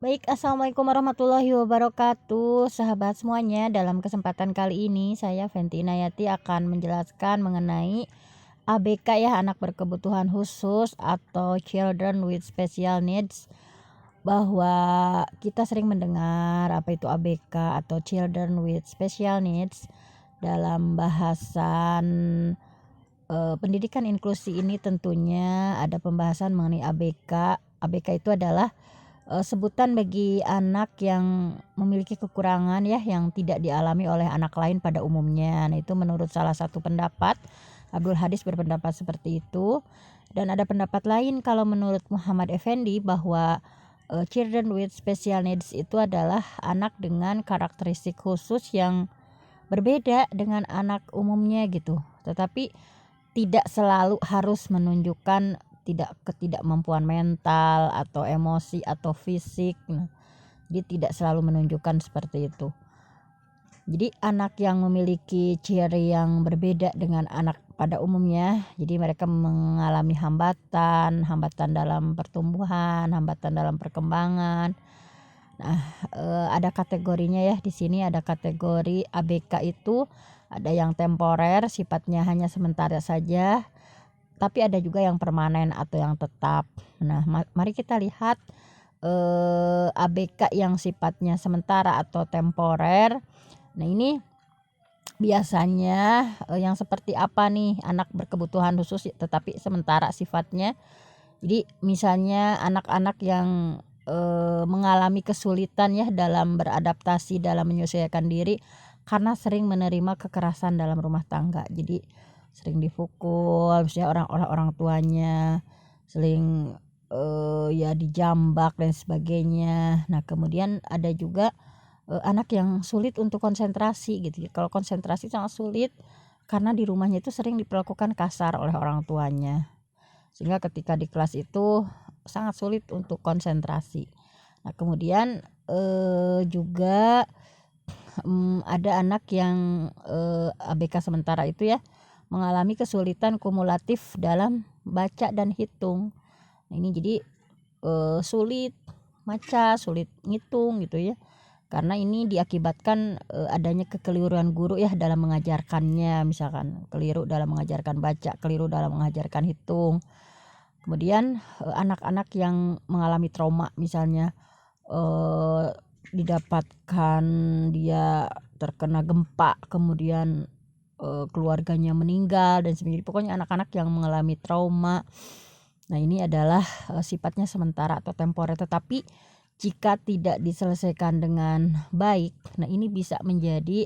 Baik, assalamualaikum warahmatullahi wabarakatuh, sahabat semuanya. Dalam kesempatan kali ini, saya Fenty Inayati akan menjelaskan mengenai ABK ya, anak berkebutuhan khusus atau Children with Special Needs. Bahwa kita sering mendengar apa itu ABK atau Children with Special Needs dalam bahasan pendidikan inklusi ini. Tentunya ada pembahasan mengenai ABK. ABK itu adalah sebutan bagi anak yang memiliki kekurangan ya, yang tidak dialami oleh anak lain pada umumnya. Nah, itu menurut salah satu pendapat, Abdul Hadis berpendapat seperti itu. Dan ada pendapat lain kalau menurut Muhammad Effendi bahwa children with special needs itu adalah anak dengan karakteristik khusus yang berbeda dengan anak umumnya gitu. Tetapi tidak selalu harus menunjukkan ketidakmampuan mental atau emosi atau fisik. Dia tidak selalu menunjukkan seperti itu. Jadi anak yang memiliki ciri yang berbeda dengan anak pada umumnya, jadi mereka mengalami hambatan dalam pertumbuhan, hambatan dalam perkembangan. Nah, ada kategorinya ya, di sini ada kategori ABK itu ada yang temporer, sifatnya hanya sementara saja, tapi ada juga yang permanen atau yang tetap. Nah, mari kita lihat ABK yang sifatnya sementara atau temporer. Nah, ini biasanya yang seperti apa nih, anak berkebutuhan khusus tetapi sementara sifatnya. Jadi misalnya anak-anak yang mengalami kesulitan ya dalam beradaptasi, dalam menyesuaikan diri karena sering menerima kekerasan dalam rumah tangga. Jadi sering dipukul, misalnya orang tuanya, sering ya dijambak dan sebagainya. Nah, kemudian ada juga anak yang sulit untuk konsentrasi gitu ya. Kalau konsentrasi sangat sulit karena di rumahnya itu sering diperlakukan kasar oleh orang tuanya, sehingga ketika di kelas itu sangat sulit untuk konsentrasi. Nah, kemudian juga ada anak yang ABK sementara itu ya, mengalami kesulitan kumulatif dalam baca dan hitung. Nah, ini jadi sulit baca, sulit ngitung gitu ya. Karena ini diakibatkan adanya kekeliruan guru ya dalam mengajarkannya, misalkan keliru dalam mengajarkan baca, keliru dalam mengajarkan hitung. Kemudian anak-anak yang mengalami trauma, misalnya didapatkan dia terkena gempa, kemudian keluarganya meninggal dan sebagainya. Pokoknya anak-anak yang mengalami trauma. Nah, ini adalah sifatnya sementara atau temporer, tetapi jika tidak diselesaikan dengan baik, nah ini bisa menjadi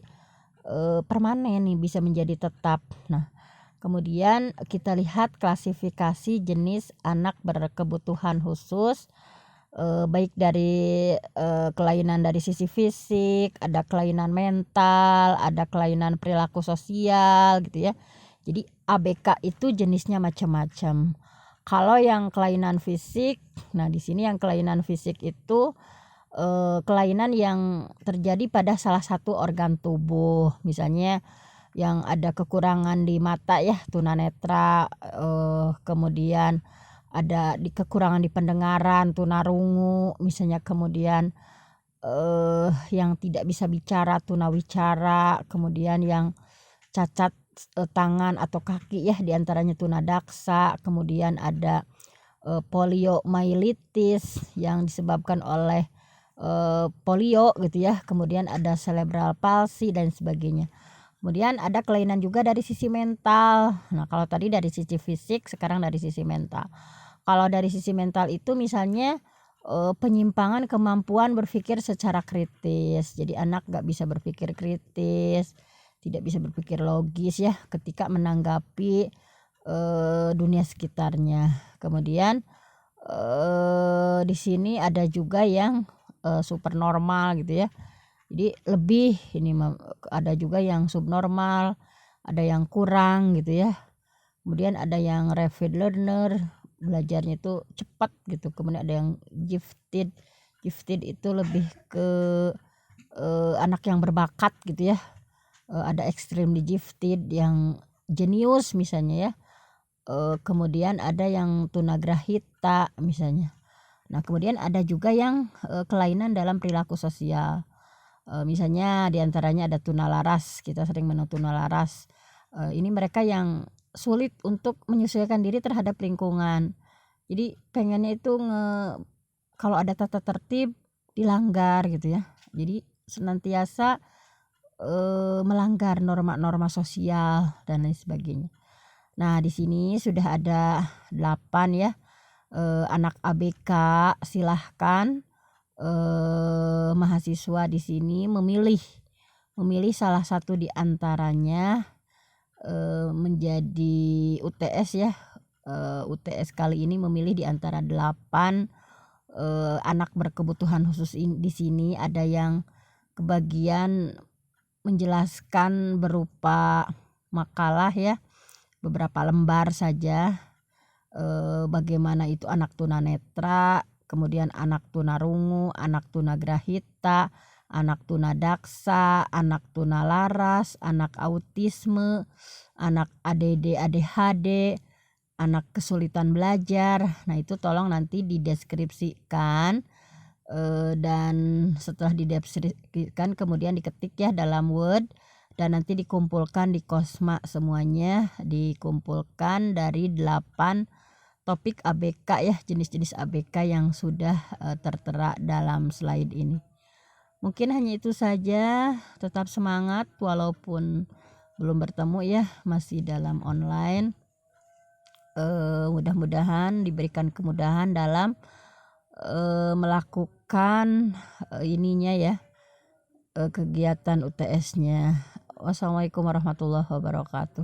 permanen nih, bisa menjadi tetap. Nah, kemudian kita lihat klasifikasi jenis anak berkebutuhan khusus, baik dari kelainan dari sisi fisik, ada kelainan mental, ada kelainan perilaku sosial gitu ya. Jadi ABK itu jenisnya macam-macam. Kalau yang kelainan fisik, nah di sini yang kelainan fisik itu kelainan yang terjadi pada salah satu organ tubuh, misalnya yang ada kekurangan di mata ya, tunanetra, kemudian ada kekurangan di pendengaran, tunarungu misalnya, kemudian yang tidak bisa bicara, tunawicara, kemudian yang cacat tangan atau kaki ya, diantaranya tunadaksa, kemudian ada poliomyelitis yang disebabkan oleh polio gitu ya, kemudian ada cerebral palsy dan sebagainya. Kemudian ada kelainan juga dari sisi mental. Nah, kalau tadi dari sisi fisik, sekarang dari sisi mental. Kalau dari sisi mental itu misalnya penyimpangan kemampuan berpikir secara kritis. Jadi anak gak bisa berpikir kritis, tidak bisa berpikir logis ya ketika menanggapi dunia sekitarnya. Kemudian di sini ada juga yang super normal gitu ya. Jadi lebih ini, ada juga yang subnormal, ada yang kurang gitu ya. Kemudian ada yang rapid learner, belajarnya itu cepat gitu. Kemudian ada yang gifted. Gifted itu lebih ke anak yang berbakat gitu ya. Ada extremely gifted, yang jenius misalnya ya. Kemudian ada yang tunagrahita misalnya. Nah, kemudian ada juga yang kelainan dalam perilaku sosial. Misalnya diantaranya ada tunalaras, kita sering mengenal tunalaras. Ini mereka yang sulit untuk menyesuaikan diri terhadap lingkungan. Jadi pengennya itu kalau ada tata tertib dilanggar gitu ya. Jadi senantiasa melanggar norma-norma sosial dan lain sebagainya. Nah, di sini sudah ada 8 ya, anak ABK. Silahkan mahasiswa di sini memilih salah satu di antaranya menjadi UTS ya. UTS kali ini memilih di antara 8 anak berkebutuhan khusus di sini. Ada yang kebagian menjelaskan berupa makalah ya, beberapa lembar saja, bagaimana itu anak tunanetra, kemudian anak tunarungu, anak tunagrahita, anak tunadaksa, anak tunalaras, anak autisme, anak ADD ADHD, anak kesulitan belajar. Nah, itu tolong nanti dideskripsikan, dan setelah dideskripsikan kemudian diketik ya dalam Word, dan nanti dikumpulkan di Kosma. Semuanya dikumpulkan dari 8 topik ABK ya, jenis-jenis ABK yang sudah tertera dalam slide ini. Mungkin hanya itu saja. Tetap semangat walaupun belum bertemu ya, masih dalam online. Mudah-mudahan diberikan kemudahan dalam melakukan ininya ya, kegiatan UTS-nya. Wassalamualaikum warahmatullahi wabarakatuh.